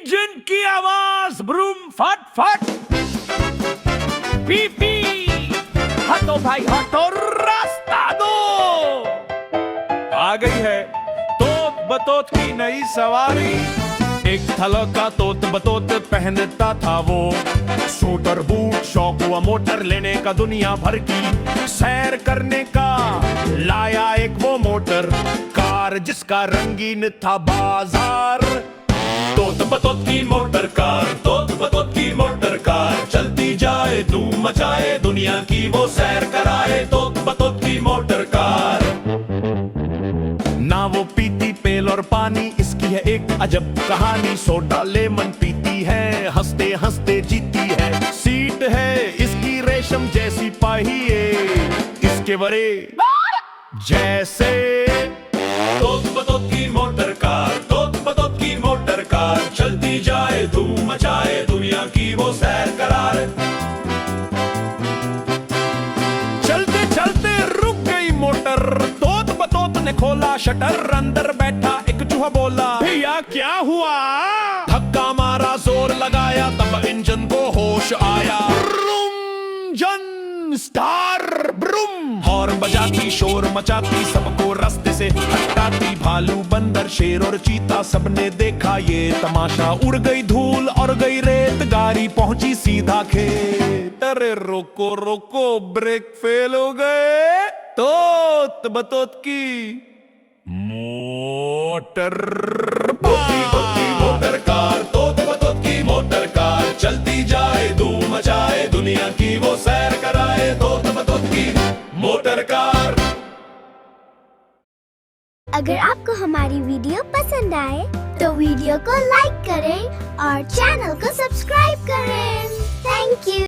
Engine की आवाज broom फट फट, पी पी, हटो भाई हटो, रास्ता दो। आ गई है तोत बतोत की नई सवारी। एक थलो का तोत बतोत पहनता था वो, सूट और बूट, शौक हुआ मोटर लेने का दुनिया भर की। सैर करने का लाया एक वो मोटर कार, जिसका रंगीन था बाजार। तोत बतोत की मोटर कार, तोत बतोत की मोटर कार, चलती जाए धूम मचाए दुनिया की वो सैर कराए। तोत बतोत की मोटर कार। ना वो पीती पेल और पानी, इसकी है एक अजब कहानी। सोडा लेमन पीती है, हंसते हंसते जीती है। सीट है इसकी रेशम जैसी पहिए, इसके बड़े जैसे। तोत बतोत की मोटर कार, तोत बतोत की मोटर कार, चलती जाए धूम मचाए दुनिया की वो सैर करार। चलते चलते रुक गई मोटर, तोत बतोत ने खोला शटर। अंदर बैठा एक चूहा बोला, भैया क्या हुआ? धक्का मारा जोर लगाया, तब इंजन को होश आया। ब्रूम जन स्टार ब्रूम, हॉर्न बजाती शोर मचाती, सबको रास्ते से हटाती। भालू बंदर शेर और चीता सबने देखा ये तमाशा। उड़ गई धूल और गई रेत, गाड़ी पहुंची सीधा खेत। अरे रोको रोको, ब्रेक फेल हो गए। तोत बतोत की मोटर मोटर कार, तोत बतोत की मोटर कार, चलती जाए धूम मचाए दुनिया की वो सैर कराए। तोत बतोत की मोटर कार। अगर आपको हमारी वीडियो पसंद आए तो वीडियो को लाइक करें और चैनल को सब्सक्राइब करें।